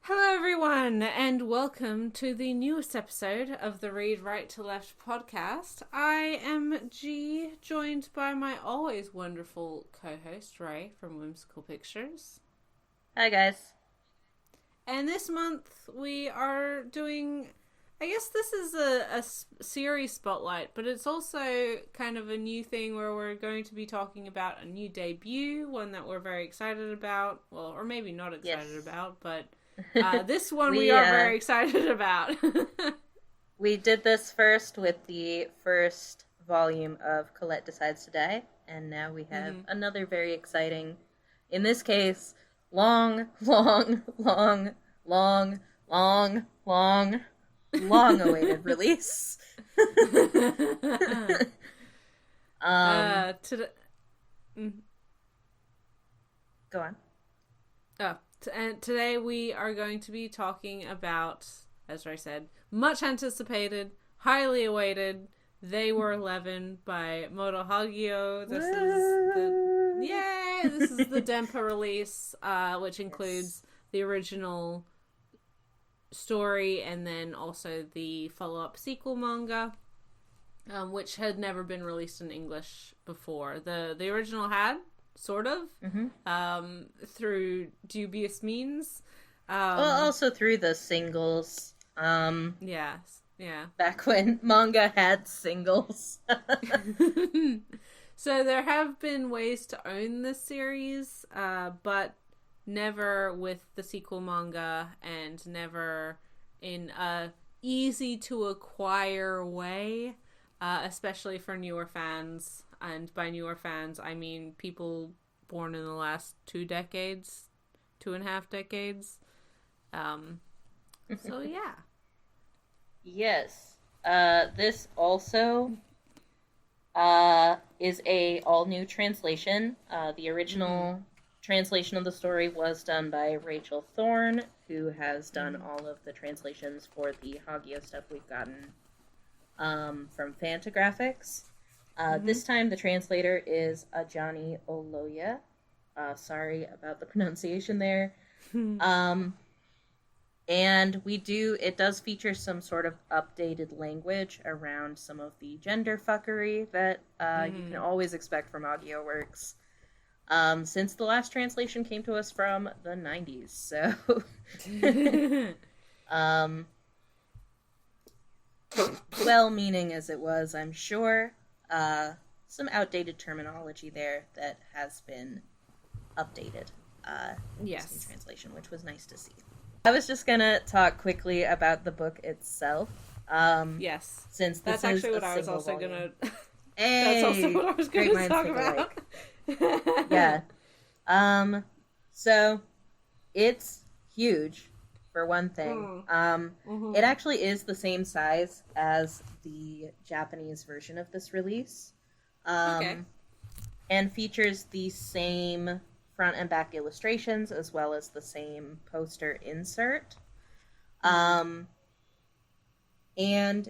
Hello, everyone, and welcome to the newest episode of the Read Right to Left podcast. I am G, joined by my always wonderful co-host Ray from Whimsical Pictures. Hi, guys. And this month we are doing, I guess this is a series spotlight, but it's also kind of a new thing where we're going to be talking about a new debut, one that we're very excited about, well, or maybe not excited Yes. about, but this one we we are very excited about. we did this first with the first volume of Colette Decides to Die, and now we have another very exciting, in this case, long, long, long, long, long, long, long awaited release. Today, Go on. and today we are going to be talking about, as Ray said, much anticipated, highly awaited, They Were 11 by Moto Hagio. This is the Dempa release, which includes the original story and then also the follow-up sequel manga, which had never been released in English before. The original had, sort of, through dubious means. Well, also through the singles. Yeah. Back when manga had singles. So there have been ways to own this series, but never with the sequel manga and never in a easy to acquire way, especially for newer fans. And by newer fans, I mean people born in the last 2.5 decades. So yeah. Yes. This also is a all-new translation. The original translation of the story was done by Rachel Thorne, who has done all of the translations for the Hagio stuff we've gotten from Fantagraphics. This time the translator is Ajani Oloya. Sorry about the pronunciation there. And it does feature some sort of updated language around some of the gender fuckery that you can always expect from audio works. Since the last translation came to us from the 90s, so... well-meaning as it was, I'm sure. Some outdated terminology there that has been updated. Yes. In translation, which was nice to see. I was just gonna talk quickly about the book itself. Yes. Since that's this actually is what I was also volume. gonna. Hey, that's also what I was gonna talk about. Yeah. So it's huge, for one thing. It actually is the same size as the Japanese version of this release. Okay. And features the same front and back illustrations as well as the same poster insert. And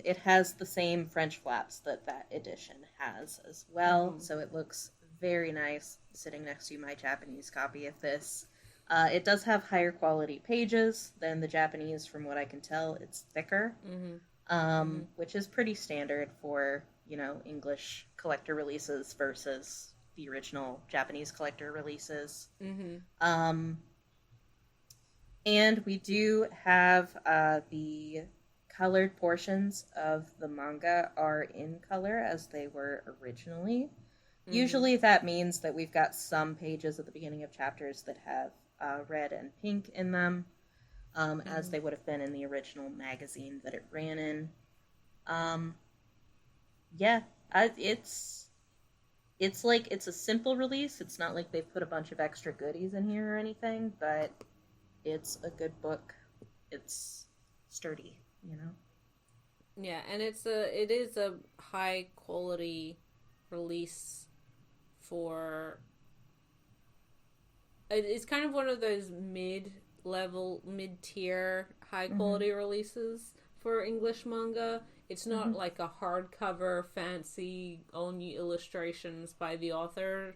it has the same French flaps that edition has as well. So it looks very nice sitting next to my Japanese copy of this. It does have higher quality pages than the Japanese, from what I can tell. It's thicker, which is pretty standard for, English collector releases versus the original Japanese collector releases. And we do have the colored portions of the manga are in color as they were originally. Usually that means that we've got some pages at the beginning of chapters that have red and pink in them, as they would have been in the original magazine that it ran in. It's a simple release. It's not like they've put a bunch of extra goodies in here or anything, but it's a good book. It's sturdy, Yeah, and it is a high quality release for. It's kind of one of those mid-level, mid-tier, high quality releases for English manga. It's not like a hardcover, fancy, all new illustrations by the author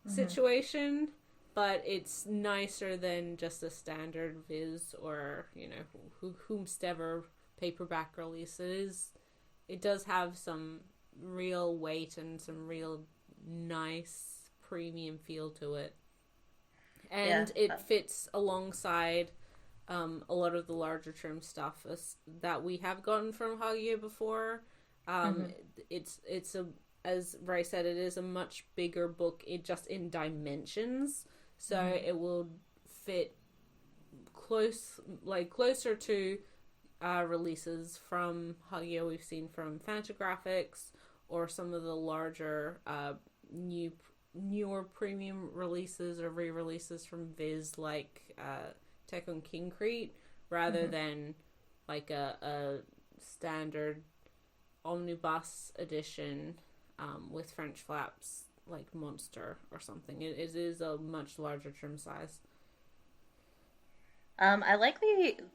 situation. but it's nicer than just a standard Viz or, you know, whomstever paperback release. It does have some real weight and some real nice premium feel to it. And it fits alongside a lot of the larger trim stuff that we have gotten from Hagio before. It's a, as Ray said, it is a much bigger book, just in dimensions, so it will fit closer to releases from Hagio we've seen from Fantagraphics, or some of the larger newer premium releases or re-releases from Viz, like Tekken Kingcrete, rather than like a standard omnibus edition with French flaps like Monster or something. It is a much larger trim size. I like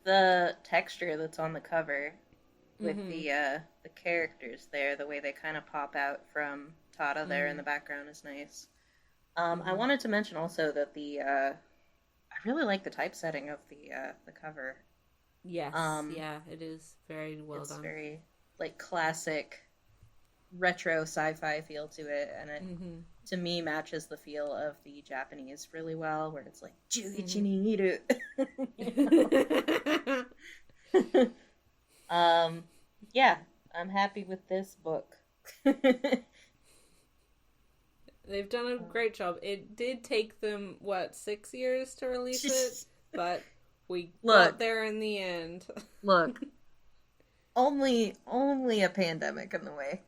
the texture that's on the cover with the characters there. The way they kind of pop out from Tada there in the background is nice. I wanted to mention also that I really like the typesetting of the cover. Yes, it is very well done. It's very like classic retro sci-fi feel to it, and it to me matches the feel of the Japanese really well, where it's like Juichi ni iru. Yeah, I'm happy with this book. They've done a great job. It did take them 6 years to release it, but we got there in the end. Look, only a pandemic in the way.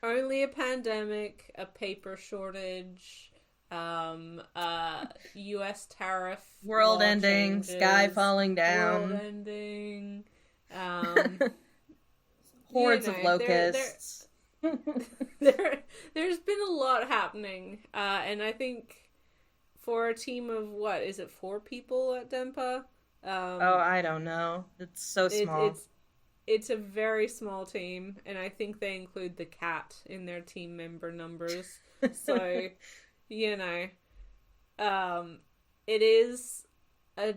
Only a pandemic, a paper shortage, U.S. tariff, world ending, changes, sky falling down, world ending, hordes of locusts. There's been a lot happening, and I think for a team of 4 people at Denpa? I don't know. It's so small. It's a very small team, and I think they include the cat in their team member numbers. So, you know, it is a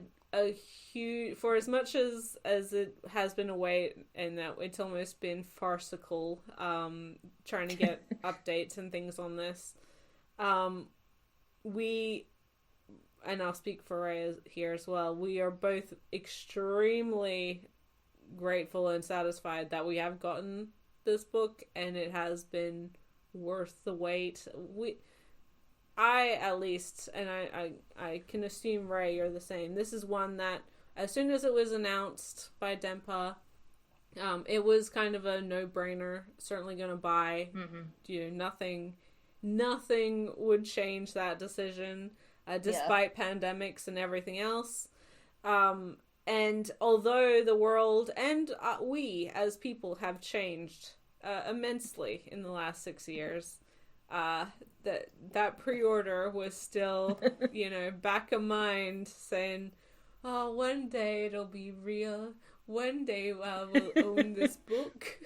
huge, for as much as it has been a wait, and that it's almost been farcical, trying to get updates and things on this. And I'll speak for Ray here as well, we are both extremely grateful and satisfied that we have gotten this book, and it has been worth the wait. I at least, and I can assume Ray, you're the same. This is one that, as soon as it was announced by Denpa, it was kind of a no-brainer. Certainly going to buy. You know, nothing would change that decision, despite pandemics and everything else. And although the world and we as people have changed immensely in the last 6 years, that pre-order was still, you know, back of mind, saying, "Oh, one day it'll be real. One day I will own this book."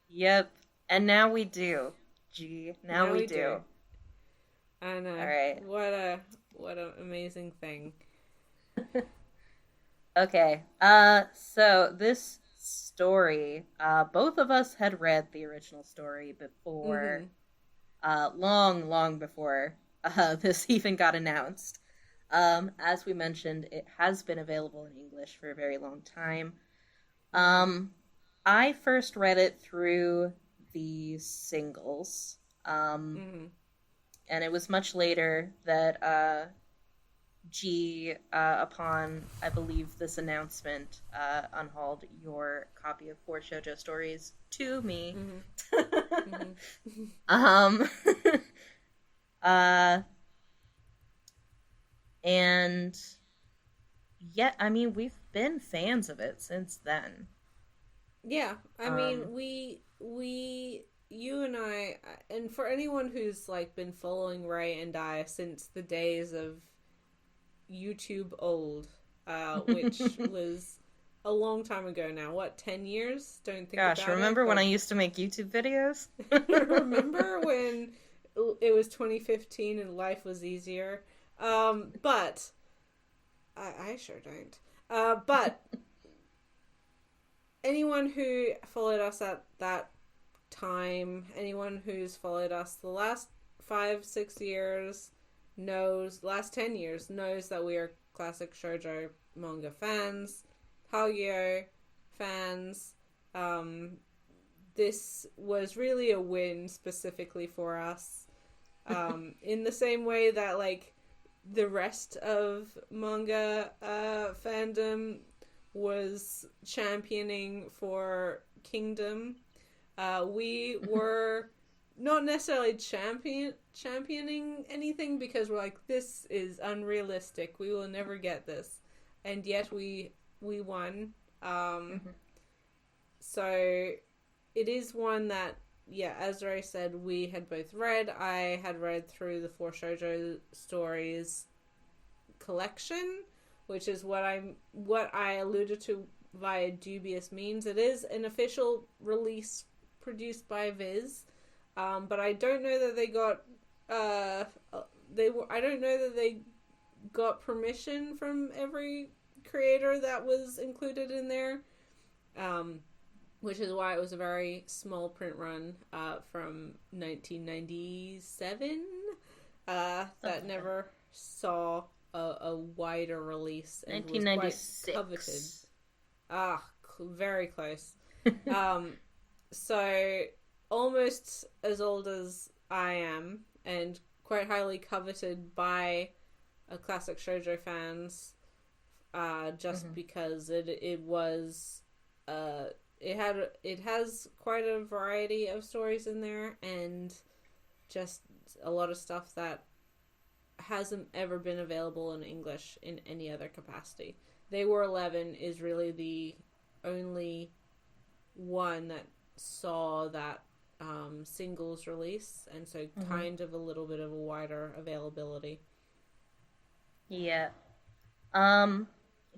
Yep. And now we do. Now we do. I know. All right. What an amazing thing. Okay. So this story, both of us had read the original story before, long before this even got announced. As we mentioned, it has been available in English for a very long time. I first read it through the singles, and it was much later that G, upon, I believe, this announcement, unhauled your copy of 4 shoujo stories to me. And yet, I mean, we've been fans of it since then. Yeah, I mean, you and I, and for anyone who's like been following Ray and I since the days of YouTube old, which was a long time ago now. What, 10 years? Don't think. Gosh, about remember it, when I used to make YouTube videos? Remember when it was 2015 and life was easier. But I sure don't. But anyone who followed us at that time, anyone who's followed us the last 5-6 years last 10 years knows that we are classic shoujo manga fans, Hagio fans. This was really a win specifically for us. In the same way that, like, the rest of manga fandom was championing for Kingdom. We were not necessarily championing anything because we're like, this is unrealistic. We will never get this. And yet we won. So it is one that, yeah, as Ray said, we had both read. I had read through the 4 Shoujo Stories collection, which is what I alluded to via Dubious Means. It is an official release produced by Viz, but I don't know that they got I don't know that they got permission from every creator that was included in there. Which is why it was a very small print run from 1997 that never saw a wider release and was quite coveted. Very close. So almost as old as I am and quite highly coveted by classic shoujo fans, just because it was it has quite a variety of stories in there and just a lot of stuff that hasn't ever been available in English in any other capacity. They Were 11 is really the only one that saw that singles release, and so kind of a little bit of a wider availability. Yeah.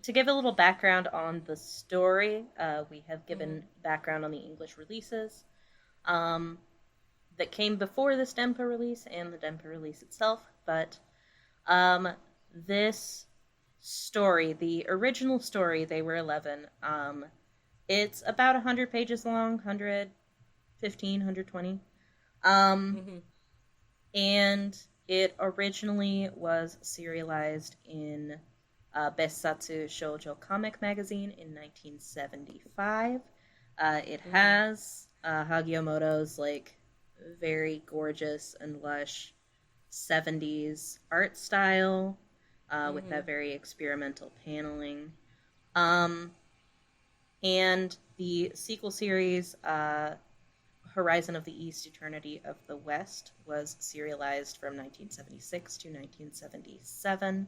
To give a little background on the story, we have given background on the English releases that came before this Denpa release and the Denpa release itself, but this story, the original story, They Were 11, it's about 100 pages long, 115, 120, and it originally was serialized in Bessatsu Shoujo Comic Magazine in 1975. It has Hagiomoto's, like, very gorgeous and lush 70s art style with that very experimental paneling. And the sequel series, Horizon of the East, Eternity of the West, was serialized from 1976 to 1977.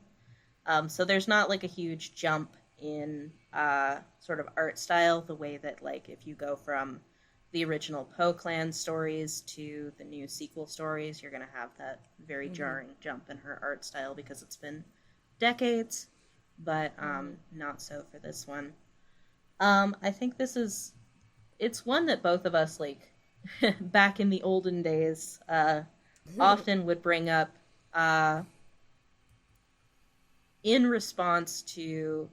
So there's not, like, a huge jump in sort of art style the way that, like, if you go from the original Poe Clan stories to the new sequel stories, you're going to have that very jarring jump in her art style because it's been decades, but not so for this one. I think it's one that both of us, like, back in the olden days, often would bring up in response to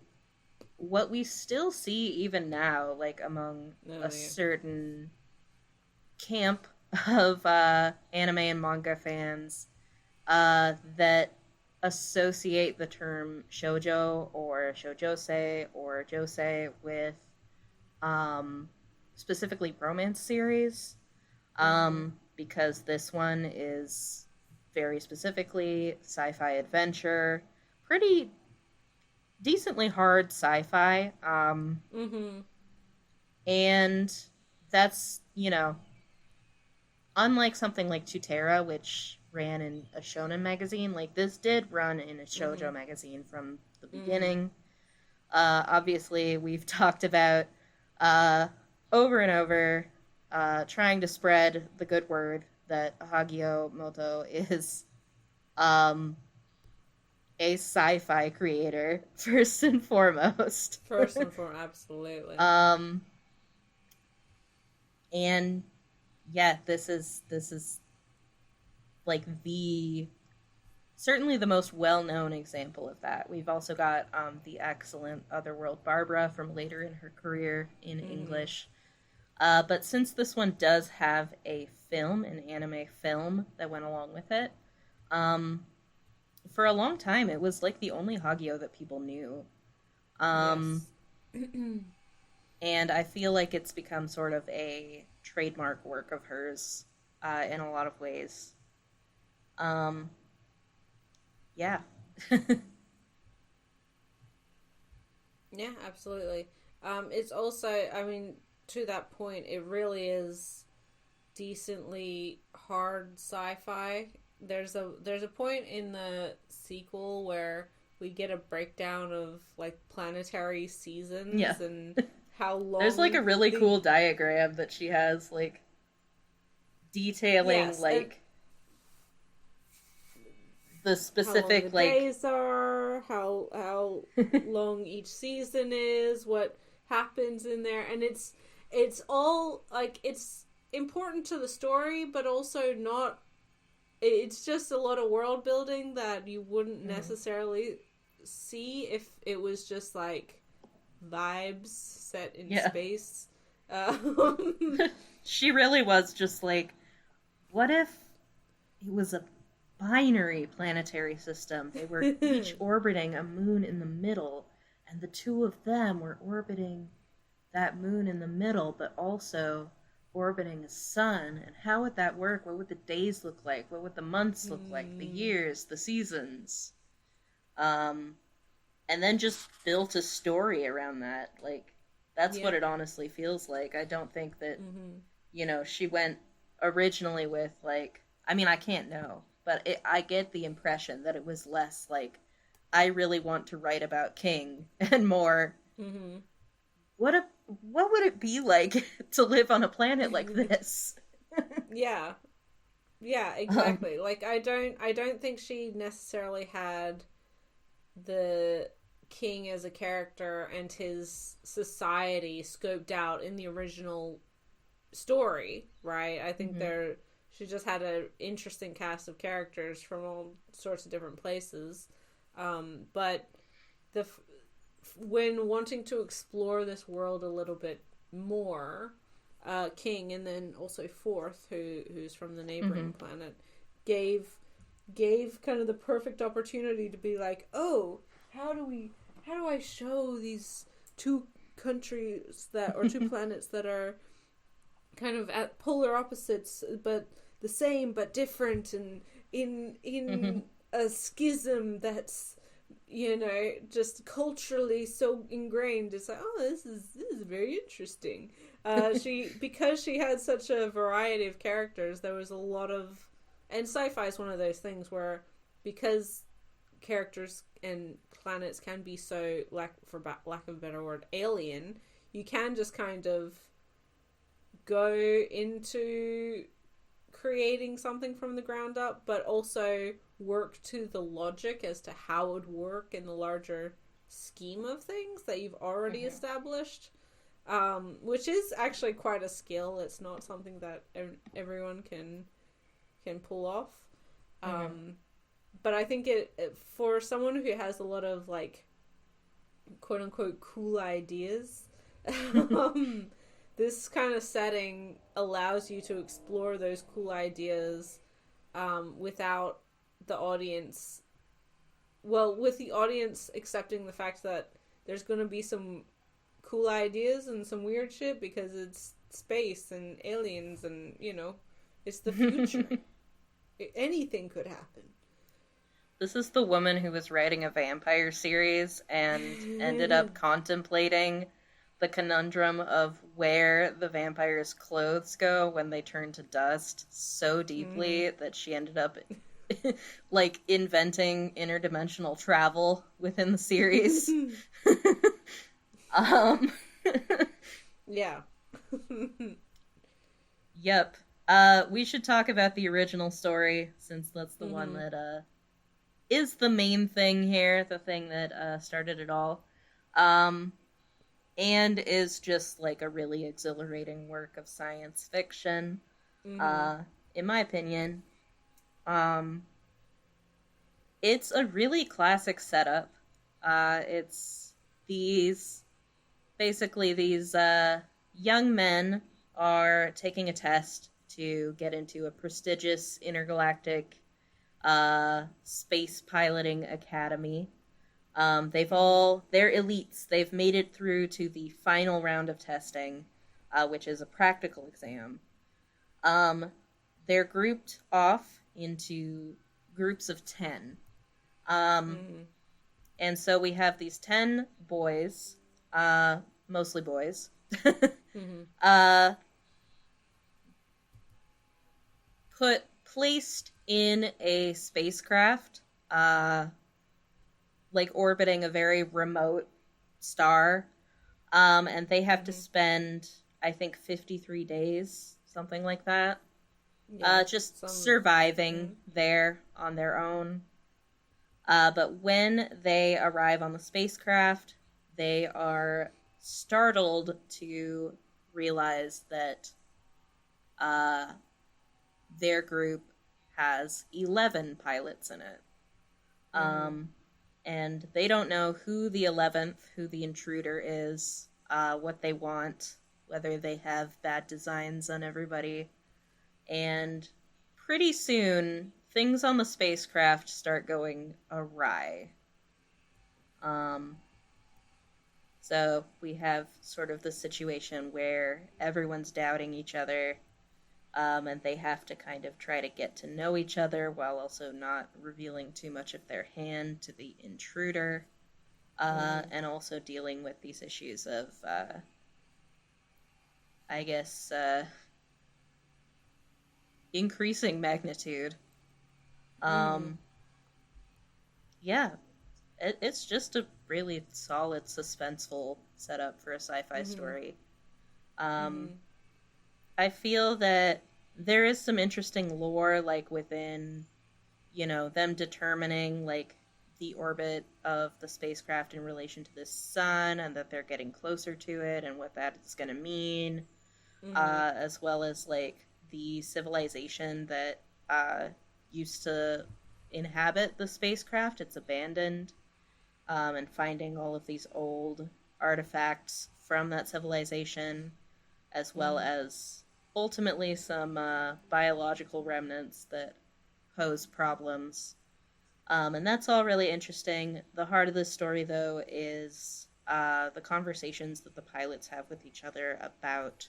what we still see even now, like, among a certain camp of anime and manga fans that associate the term shoujo or shoujose or josei with specifically romance series, because this one is very specifically sci-fi adventure, pretty decently hard sci-fi, and that's, you know, unlike something like Tutera, which ran in a shonen magazine, like, this did run in a shoujo magazine from the beginning. Obviously, we've talked about over and over trying to spread the good word that Hagio Moto is a sci-fi creator, first and foremost. Absolutely. And yeah, this is like certainly the most well-known example of that. We've also got the excellent Otherworld Barbara from later in her career in English. But since this one does have an anime film that went along with it, for a long time it was like the only Hagio that people knew. Yes. And I feel like it's become sort of a trademark work of hers in a lot of ways. Yeah. Yeah, absolutely. It's also, I mean, to that point, it really is decently hard sci-fi. There's a point in the sequel where we get a breakdown of like planetary seasons Yeah. and how long. There's like a really cool diagram that she has, like detailing Yes, like the specific how long the like days are, how long each season is, what happens in there, and it's all like it's important to the story, but also not. It's just a lot of world building that you wouldn't necessarily see if it was just like vibes set in space. She really was just like, what if it was a binary planetary system? They were each orbiting a moon in the middle, and the two of them were orbiting that moon in the middle, but also orbiting a sun. And how would that work? What would the days look like? What would the months look like? The years, the seasons? And then just built a story around that. Like, that's what it honestly feels like. I don't think that, she went originally with, like, I mean, I can't know, but I get the impression that it was less like, I really want to write about King, and more, what would it be like to live on a planet like this? Yeah, exactly. Like I don't think she necessarily had the King as a character and his society scoped out in the original story, right? I think she just had an interesting cast of characters from all sorts of different places. But when wanting to explore this world a little bit more, King and then also Fourth, who's from the neighboring planet, gave kind of the perfect opportunity to be like, oh, how do I show these two countries or two planets that are kind of at polar opposites but the same but different, and in a schism that's just culturally so ingrained. It's like, oh, this is very interesting. Because she had such a variety of characters, there was a lot of, and sci-fi is one of those things where, because characters and planets can be so, for lack of a better word, alien, you can just kind of go into creating something from the ground up, but also work to the logic as to how it would work in the larger scheme of things that you've already established, which is actually quite a skill. It's not something that everyone can pull off. But I think it for someone who has a lot of like quote unquote cool ideas, this kind of setting allows you to explore those cool ideas without the audience, with the audience accepting the fact that there's going to be some cool ideas and some weird shit because it's space and aliens and, it's the future. Anything could happen. This is the woman who was writing a vampire series and ended up contemplating the conundrum of where the vampire's clothes go when they turn to dust so deeply that she ended up like inventing interdimensional travel within the series. Yeah. Yep. We should talk about the original story, since that's the one that is the main thing here, the thing that started it all. And is just like a really exhilarating work of science fiction, in my opinion. Um, it's a really classic setup. It's these basically these young men are taking a test to get into a prestigious intergalactic space piloting academy. They're elites. They've made it through to the final round of testing, which is a practical exam. Um, they're grouped off into groups of 10. Um, Mm-hmm. and so we have these 10 boys, mostly boys, Mm-hmm. uh, placed in a spacecraft, like orbiting a very remote star. And they have to Mm-hmm. spend, I think, 53 days, something like that, Yeah. just Some. surviving Mm-hmm. there on their own. But when they arrive on the spacecraft, they are startled to realize that uh, their group has 11 pilots in it. Mm-hmm. Um, and they don't know who the 11th, who the intruder is, what they want, whether they have bad designs on everybody. And pretty soon, things on the spacecraft start going awry. Um, so we have sort of the situation where everyone's doubting each other, and they have to kind of try to get to know each other while also not revealing too much of their hand to the intruder, Mm-hmm. and also dealing with these issues of, I guess, increasing magnitude. Mm-hmm. Um, yeah, it's just a really solid, suspenseful setup for a sci-fi Mm-hmm. story. Um, Mm-hmm. I feel that there is some interesting lore, like within, them determining like the orbit of the spacecraft in relation to the sun, and that they're getting closer to it, and what that is going to mean, Mm-hmm. as well as like the civilization that used to inhabit the spacecraft. It's abandoned, and finding all of these old artifacts from that civilization, as well Mm-hmm. as ultimately some biological remnants that pose problems. And that's all really interesting. The heart of the story, though, is the conversations that the pilots have with each other about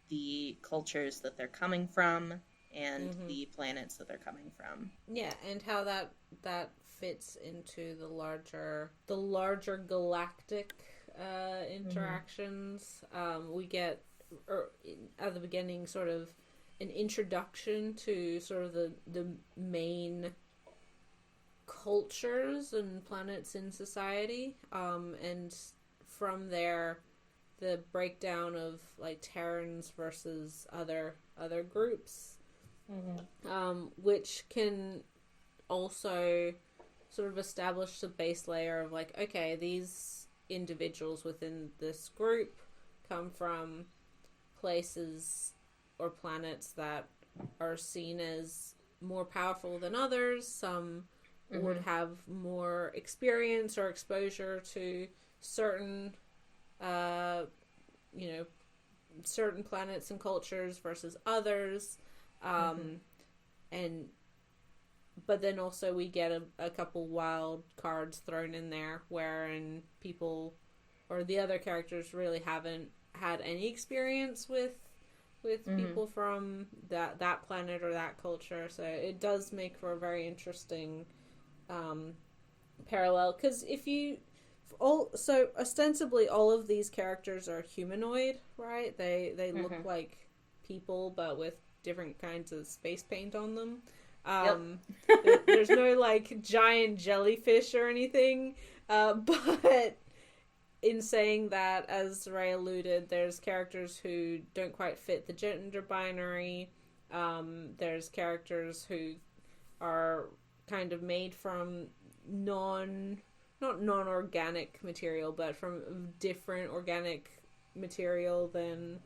the cultures that they're coming from and Mm-hmm. the planets that they're coming from. Yeah, and how that fits into the larger galactic Mm-hmm. interactions. We get at the beginning sort of an introduction to sort of the main cultures and planets in society, and from there the breakdown of like Terrans versus other groups, Mm-hmm. which can also sort of establish the base layer of like, okay, these individuals within this group come from places or planets that are seen as more powerful than others. Some would Mm-hmm. have more experience or exposure to certain, uh, you know, certain planets and cultures versus others. Mm-hmm. And but then also we get a couple wild cards thrown in there wherein people or the other characters really haven't had any experience with Mm-hmm. people from that planet or that culture, so it does make for a very interesting um, parallel, because if you all so ostensibly all of these characters are humanoid, right? They look Mm-hmm. like people but with different kinds of space paint on them. Yep. um there's no like giant jellyfish or anything, but in saying that, as Ray alluded, there's characters who don't quite fit the gender binary. There's characters who are kind of made from not non-organic material, but from different organic material than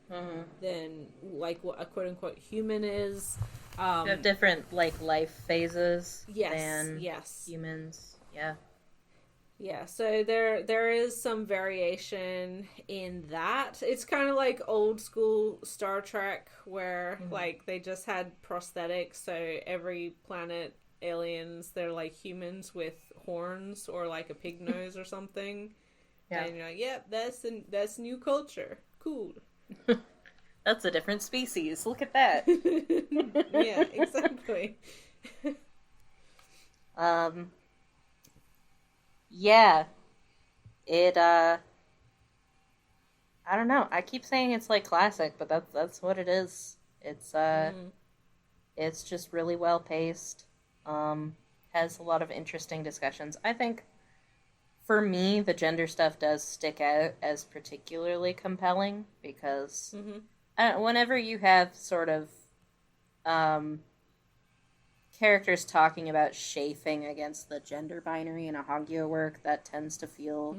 like what a quote unquote human is. You have different like life phases Yes, than yes. humans. Yeah. Yeah, so there is some variation in that. It's kind of like old school Star Trek where like they just had prosthetics, so every planet aliens they're like humans with horns or like a pig nose or something. Yeah. And you're like, yep, that's new culture. Cool. That's a different species. Look at that. Yeah, exactly. Yeah. It I don't know. I keep saying it's like classic, but that's what it is. It's just really well paced. Has a lot of interesting discussions. I think for me the gender stuff does stick out as particularly compelling because whenever you have sort of characters talking about chafing against the gender binary in a Hagio work, that tends to feel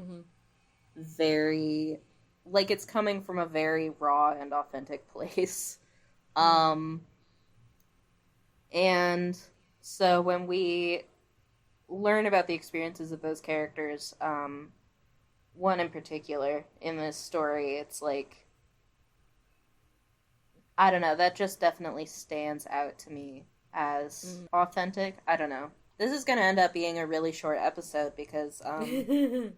very like it's coming from a very raw and authentic place. And so when we learn about the experiences of those characters, one in particular in this story, it's like, I don't know, that just definitely stands out to me as authentic. I don't know. This is going to end up being a really short episode because I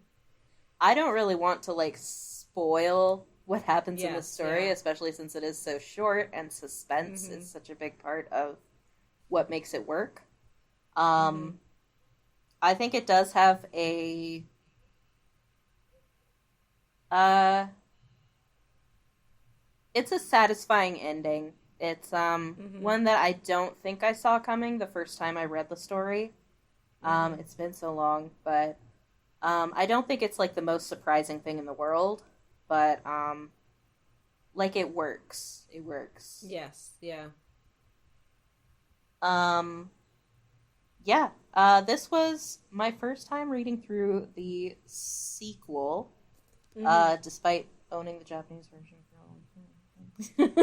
don't really want to like spoil what happens in the story, especially since it is so short and suspense is such a big part of what makes it work. I think it does have a it's a satisfying ending. It's one that I don't think I saw coming the first time I read the story. It's been so long, but I don't think it's like the most surprising thing in the world, but like it works. It works. Yes, yeah. Yeah. This was my first time reading through the sequel, despite owning the Japanese version for a long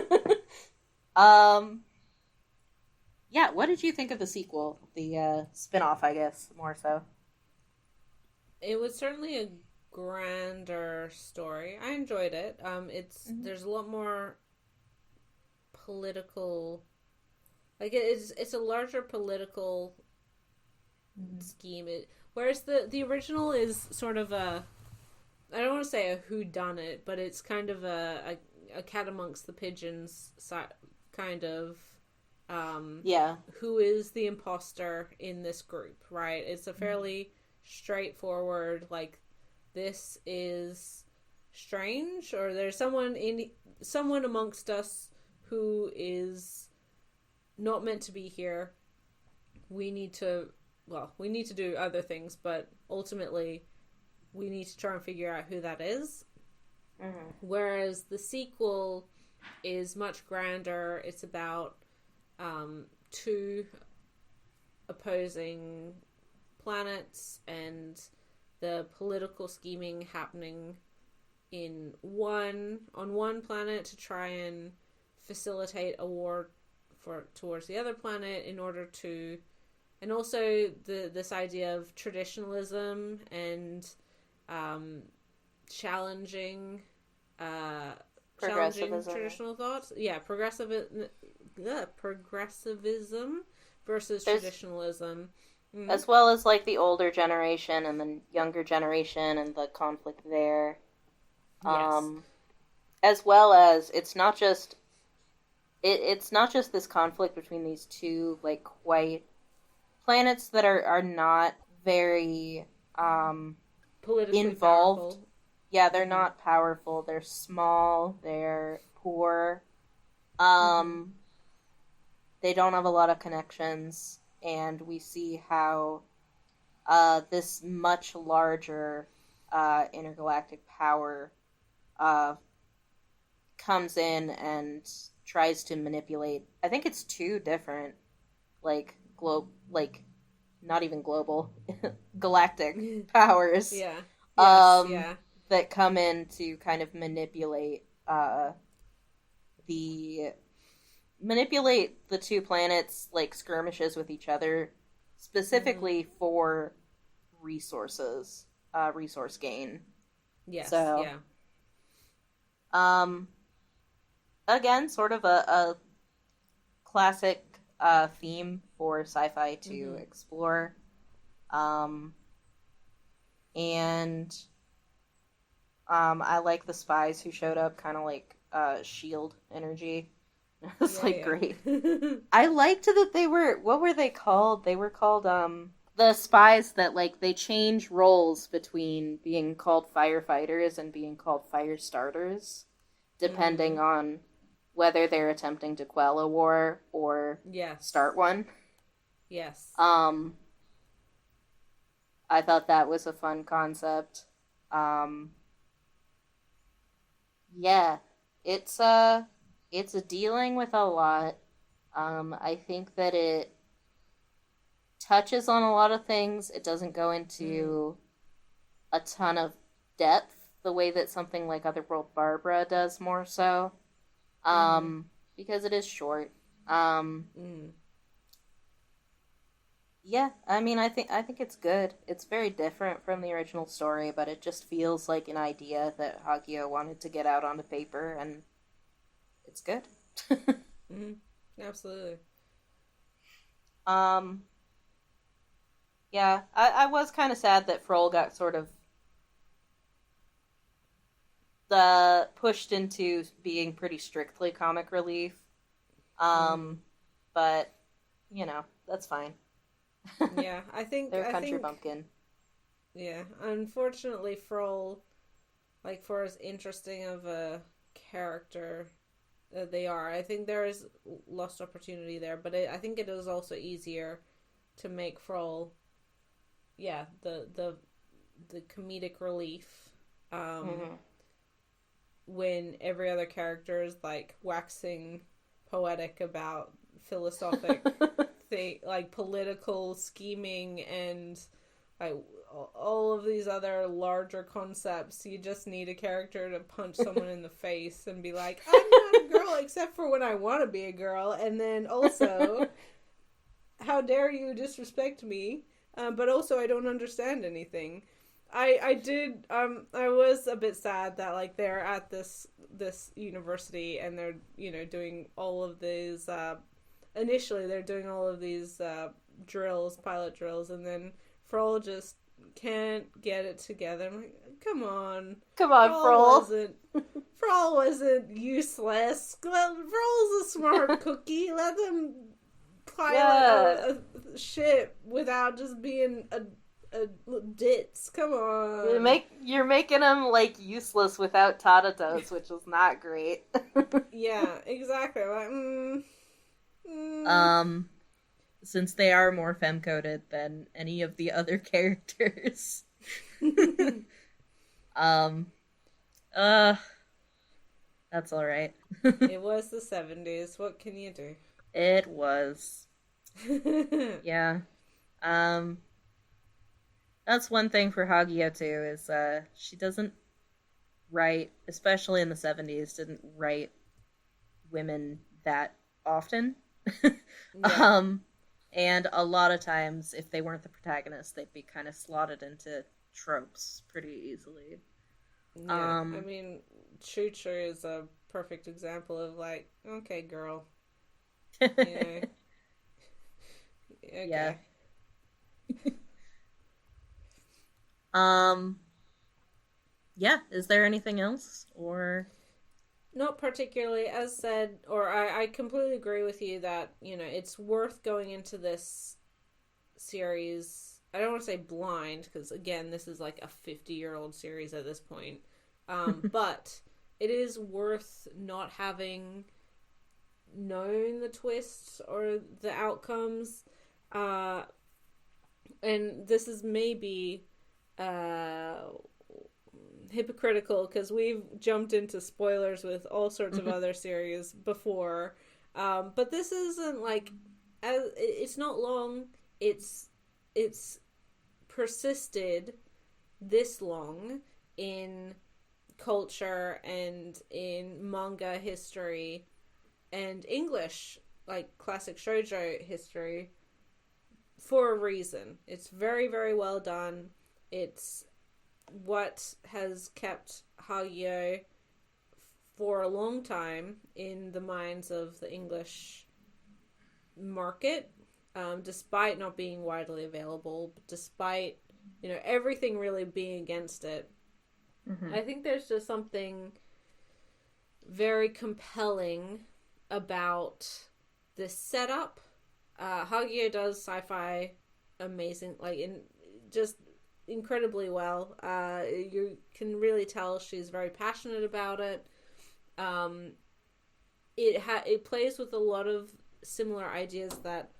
time. Yeah, what did you think of the sequel? The spin-off, I guess, more so. It was certainly a grander story. I enjoyed it. There's a lot more political, like it's a larger political scheme. Whereas the original is sort of a, I don't want to say a whodunit, but it's kind of a cat amongst the pigeons kind of. Who is the imposter in this group, right? It's a fairly straightforward, like, this is strange, or there's someone amongst us who is not meant to be here. We need to do other things, but ultimately we need to try and figure out who that is. Whereas the sequel is much grander. It's about two opposing planets and the political scheming happening on one planet to try and facilitate a war towards the other planet in order to, and also this idea of traditionalism and challenging traditional thoughts. Yeah, progressivism versus traditionalism. As well as like the older generation and the younger generation and the conflict there. Yes. As well as it's not just this conflict between these two like quite planets that are not very politically involved. powerful. Yeah, they're not powerful. They're small. They're poor. They don't have a lot of connections, and we see how this much larger intergalactic power comes in and tries to manipulate. I think it's two different, not even global, galactic powers. Yeah. Yes, yeah. that come in to kind of the manipulate the two planets like skirmishes with each other, specifically for resources, resource gain. Yes, So, yeah. again, sort of a classic theme for sci-fi to explore. And I like the spies who showed up, kind of like shield energy. It was like great. I liked that they were, what were they called? They were called the spies that like they change roles between being called firefighters and being called fire starters, depending on whether they're attempting to quell a war or start one. Yes. I thought that was a fun concept. Yeah, it's dealing with a lot. I think that it touches on a lot of things. It doesn't go into a ton of depth the way that something like Otherworld Barbara does more so. Because it is short. Yeah, I mean, I think it's good. It's very different from the original story, but it just feels like an idea that Hagio wanted to get out onto paper, and it's good. Absolutely. Yeah, I was kind of sad that Froll got sort of pushed into being pretty strictly comic relief. But you know, that's fine. Yeah, I think they're a country bumpkin. Yeah, unfortunately, Froll, like for as interesting of a character that they are, I think there is lost opportunity there. But I think it is also easier to make Froll, the comedic relief, when every other character is like waxing poetic about philosophic thing, like political scheming and like all of these other larger concepts. You just need a character to punch someone in the face and be like, I'm not a girl except for when I want to be a girl, and then also, how dare you disrespect me, but also I don't understand anything. I was a bit sad that like they're at this university and they're doing all of these initially they're doing all of these pilot drills, and then Froll just can't get it together. I'm like, come on, Froll wasn't useless. Froll's a smart cookie. Let them pilot a ship without just being a ditz. Come on. You're making him like useless without Tatatos, which is not great. Yeah, exactly. Like, since they are more femme-coded than any of the other characters. That's all right. It was the 70s. What can you do? It was. Yeah. That's one thing for Hagio too, is she doesn't write, especially in the 70s, didn't write women that often. Yeah. And a lot of times, if they weren't the protagonist, they'd be kind of slotted into tropes pretty easily. Yeah, I mean, Choo-Choo is a perfect example of like, okay, girl. Yeah. Okay. Yeah. Yeah, is there anything else, or? Not particularly. As said, or I completely agree with you that, it's worth going into this series. I don't want to say blind, because again, this is like a 50-year-old series at this point. But it is worth not having known the twists or the outcomes. And this is maybe hypocritical because we've jumped into spoilers with all sorts of other series before, but this isn't like it's not long. It's persisted this long in culture and in manga history and English, like classic shoujo history, for a reason. It's very, very well done. It's what has kept Hagio for a long time in the minds of the English market, despite not being widely available, despite, everything really being against it. Mm-hmm. I think there's just something very compelling about this setup. Hagio does sci-fi amazing, just incredibly well. You can really tell she's very passionate about it. It plays with a lot of similar ideas that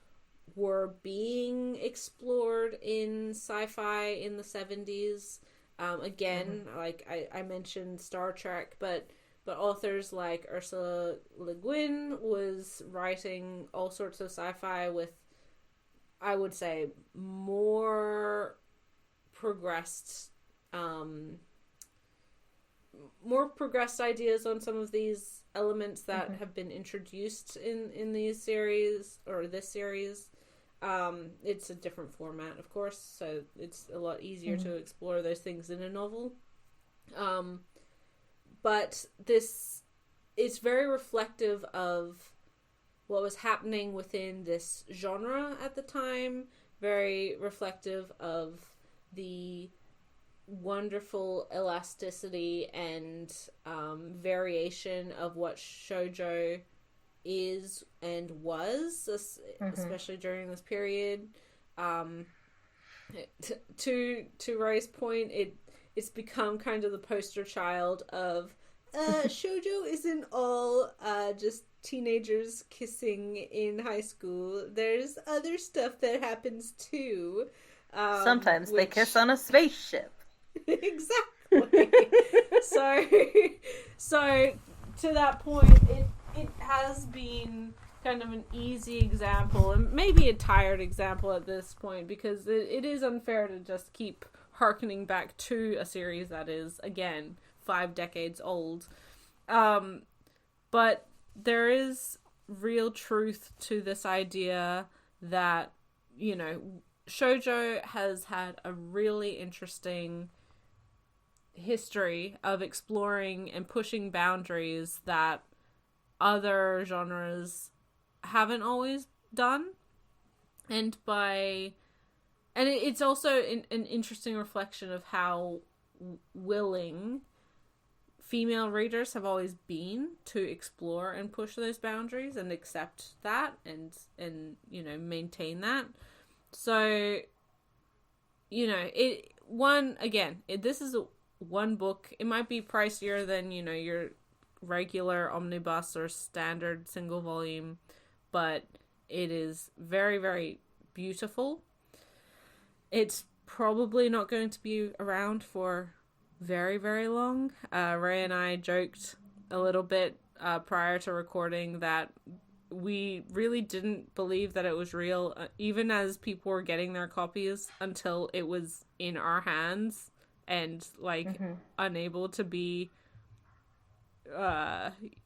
were being explored in sci-fi in the 70s. Again, like I mentioned Star Trek, but authors like Ursula Le Guin was writing all sorts of sci-fi with, I would say, more progressed ideas on some of these elements that have been introduced in these series, or this series. It's a different format, of course, so it's a lot easier to explore those things in a novel. But it's very reflective of what was happening within this genre at the time, very reflective of the wonderful elasticity and variation of what shoujo is and was, especially during this period. To Ray's point, it's become kind of the poster child of shoujo isn't all just teenagers kissing in high school. There's other stuff that happens too. Sometimes they kiss on a spaceship. Exactly. So to that point, it has been kind of an easy example, and maybe a tired example at this point, because it is unfair to just keep harkening back to a series that is, again, 5 decades old. But there is real truth to this idea that, shoujo has had a really interesting history of exploring and pushing boundaries that other genres haven't always done. And it's also an interesting reflection of how willing female readers have always been to explore and push those boundaries and accept that and maintain that. So, this is one book. It might be pricier than, your regular omnibus or standard single volume, but it is very, very beautiful. It's probably not going to be around for very, very long. Ray and I joked a little bit prior to recording that we really didn't believe that it was real, even as people were getting their copies, until it was in our hands and unable to be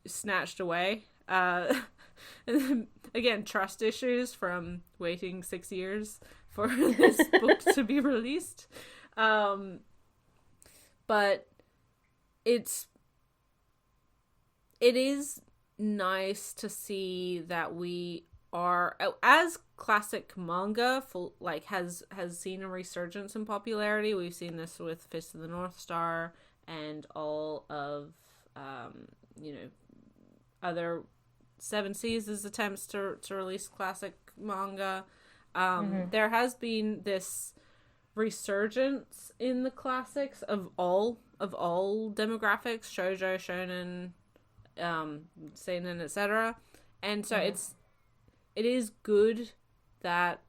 snatched away. And then, again, trust issues from waiting 6 years for this book to be released. But it is nice to see that we are, as classic manga has seen a resurgence in popularity. We've seen this with Fist of the North Star and all of other Seven Seas' attempts to release classic manga. There has been this resurgence in the classics of all demographics: shoujo, shonen, seinen, etc. And so it is good that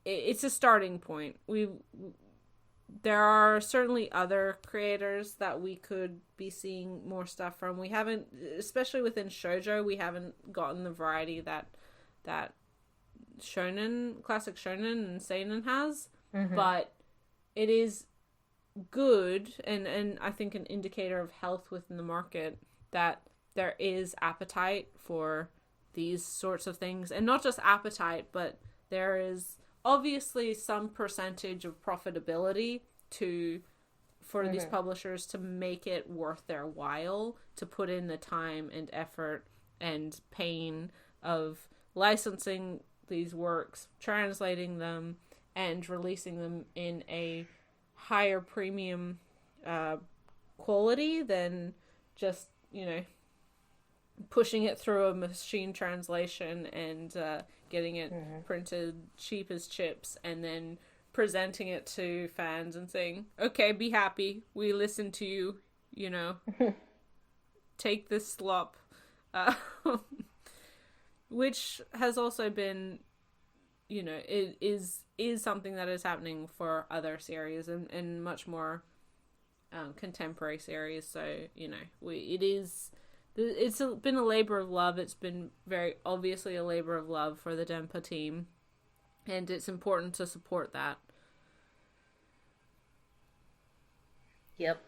it's a starting point. There are certainly other creators that we could be seeing more stuff from. We haven't, especially within shoujo, we haven't gotten the variety that shonen, classic shonen and seinen has. But it is good and I think an indicator of health within the market that there is appetite for these sorts of things, and not just appetite, but there is obviously some percentage of profitability for these publishers to make it worth their while to put in the time and effort and pain of licensing these works, translating them, and releasing them in a higher premium quality than just, pushing it through a machine translation and getting it printed cheap as chips and then presenting it to fans and saying, okay, be happy, we listen to you, take this slop. Which has also been, it is something that is happening for other series and much more contemporary series. So, it's been a labor of love. It's been very obviously a labor of love for the Denpa team, and it's important to support that. Yep.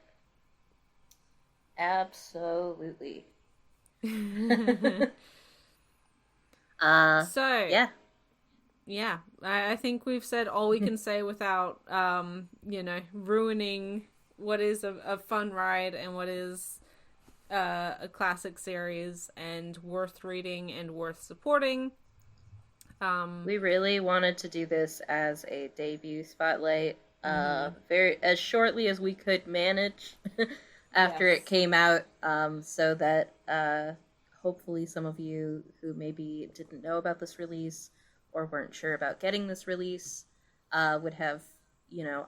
Absolutely. So yeah, I think we've said all we can say without ruining what is a fun ride and what is a classic series and worth reading and worth supporting. We really wanted to do this as a debut spotlight, very as shortly as we could manage after it came out, so that hopefully some of you who maybe didn't know about this release or weren't sure about getting this release would have,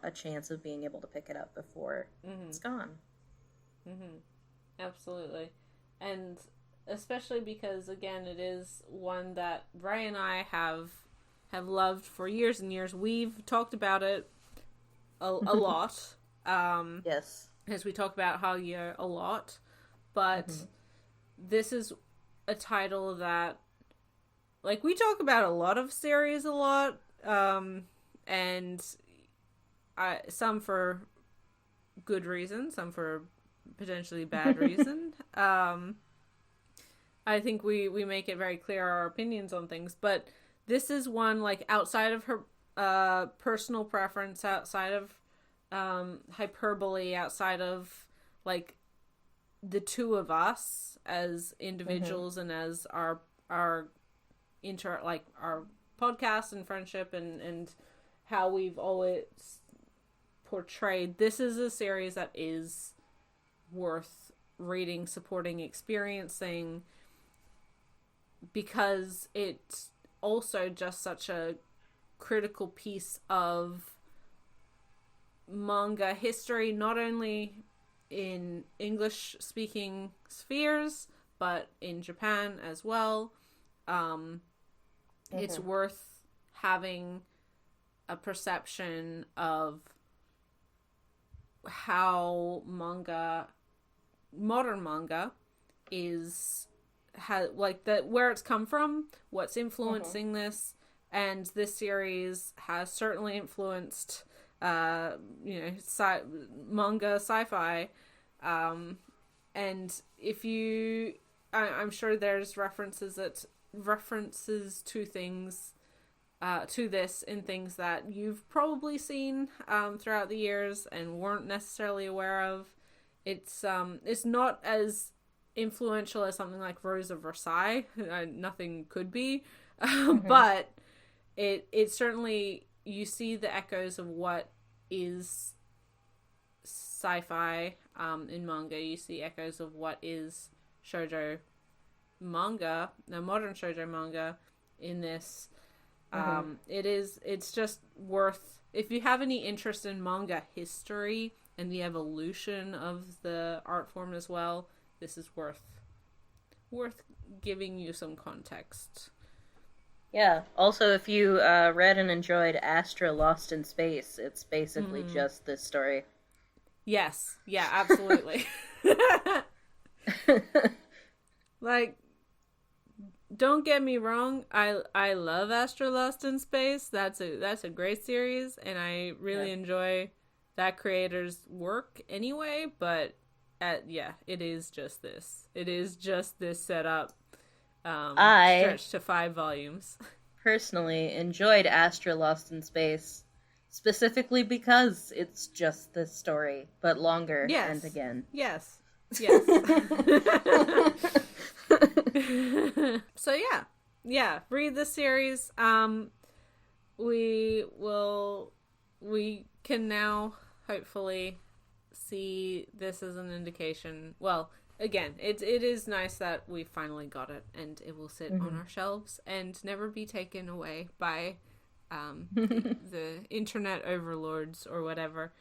a chance of being able to pick it up before it's gone. Absolutely. And especially because, again, it is one that Ray and I have loved for years and years. We've talked about it a lot. Yes. As we talk about Hagya a lot. But this is a title that, we talk about a lot of series a lot, and some for good reason, some for potentially bad reason. I think we make it very clear our opinions on things, but this is one, outside of her personal preference, outside of hyperbole, outside of the two of us as individuals and as our our podcast and friendship and how we've always portrayed, this is a series that is worth reading, supporting, experiencing, because it's also just such a critical piece of manga history, not only in English speaking spheres but in Japan as well. It's worth having a perception of how modern manga where it's come from, what's influencing this, and this series has certainly influenced manga sci-fi, and I'm sure there's references to things to this in things that you've probably seen throughout the years and weren't necessarily aware of. It's not as influential as something like Rose of Versailles. Nothing could be, but it certainly, you see the echoes of what is sci-fi in manga. You see echoes of what is shoujo manga, modern shoujo manga in this. It's just worth, if you have any interest in manga history and the evolution of the art form as well, this is worth giving you some context. Yeah. Also, if you read and enjoyed Astra Lost in Space, it's basically just this story. Yes. Yeah, absolutely. Don't get me wrong, I love Astra Lost in Space. That's a great series, and I really enjoy that creator's work anyway, but it is just this. It is just this setup, stretched to 5 volumes. Personally enjoyed Astra Lost in Space, specifically because it's just this story, but longer and again. Yes. So yeah, read the series. We can now hopefully see this as an indication. Well, again, it is nice that we finally got it, and it will sit on our shelves and never be taken away by the internet overlords or whatever.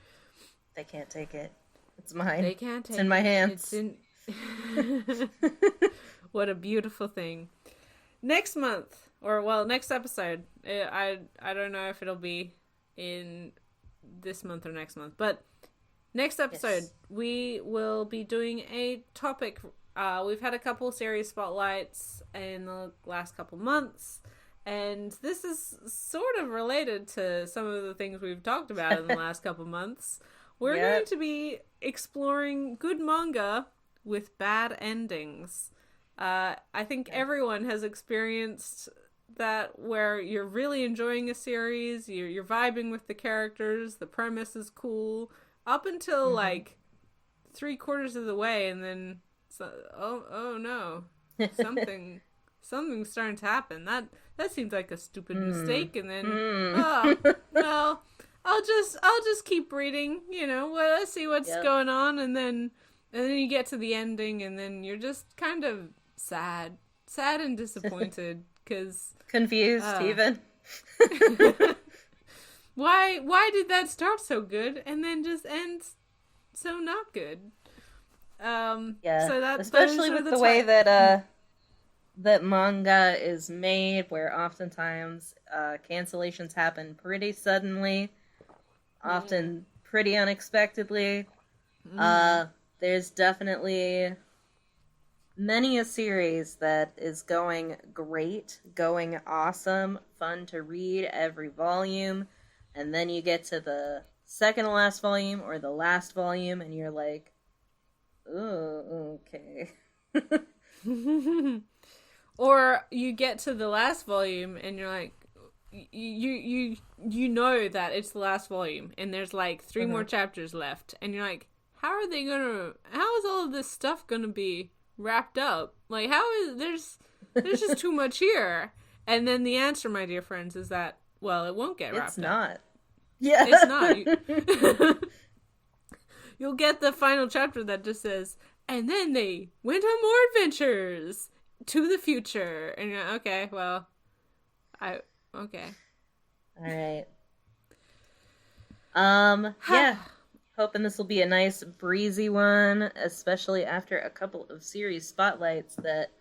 They can't take it. It's mine. They can't take it. It's in my hands. What a beautiful thing. Next month, next episode. I don't know if it'll be in this month or next month, but next episode we will be doing a topic. We've had a couple series spotlights in the last couple months, and this is sort of related to some of the things we've talked about in the last couple months. We're going to be exploring good manga with bad endings. I think everyone has experienced that, where you're really enjoying a series, you're vibing with the characters, the premise is cool, up until like 3/4 of the way, and then oh no, something's starting to happen. That seems like a stupid mistake, and then well, I'll just keep reading, let's see what's going on, and then you get to the ending, and then you're just kind of sad and disappointed, because confused even. Why did that start so good and then just end so not good? So that, especially with the way that that manga is made, where oftentimes cancellations happen pretty suddenly, often pretty unexpectedly. There's definitely many a series that is going great, going awesome, fun to read every volume, and then you get to the second to last volume or the last volume, and you're like, oh, okay. Or you get to the last volume and you're like, you know that it's the last volume, and there's like 3 more chapters left, and you're like, how is all of this stuff gonna be wrapped up? Like, there's just too much here. And then the answer, my dear friends, is that, well, it won't get wrapped up. It's not. Yeah. It's not. You'll get the final chapter that just says, and then they went on more adventures to the future. And you're like, okay, well, okay. Alright. Yeah. Hoping this will be a nice, breezy one, especially after a couple of series spotlights that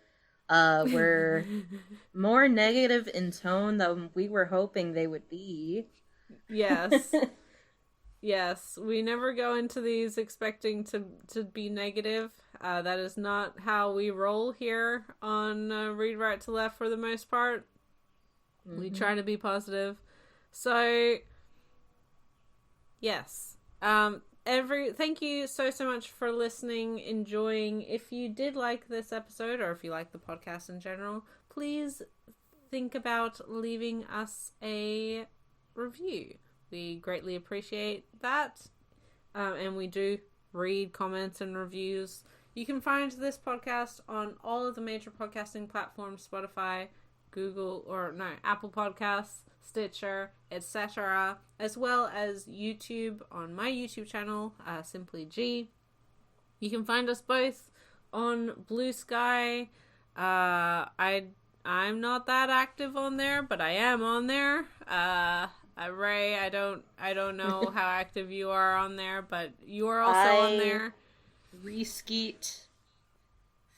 were more negative in tone than we were hoping they would be. Yes. Yes. We never go into these expecting to be negative. That is not how we roll here on Read Right to Left for the most part. We try to be positive. So, yes. Thank you so much for listening, enjoying. If you did like this episode, or if you like the podcast in general, please think about leaving us a review. We greatly appreciate that. And we do read comments and reviews. You can find this podcast on all of the major podcasting platforms: Spotify, Apple Podcasts, Stitcher, etc., as well as YouTube on my YouTube channel, Simply G. You can find us both on Blue Sky. I'm not that active on there, but I am on there. Ray, I don't know how active you are on there, but you are also on there. Reskeet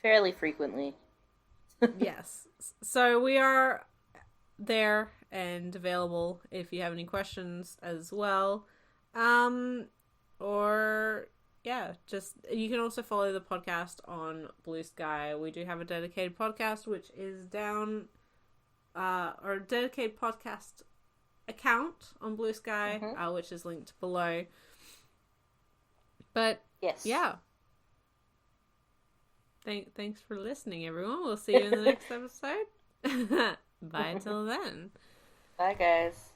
fairly frequently. Yes. So we are there and available if you have any questions as well. Just you can also follow the podcast on Blue Sky. We do have a dedicated podcast which is down or a dedicated podcast account on Blue Sky, which is linked below. But Yes. yeah. Thanks for listening, everyone. We'll see you in the next episode. Bye till then. Bye, guys.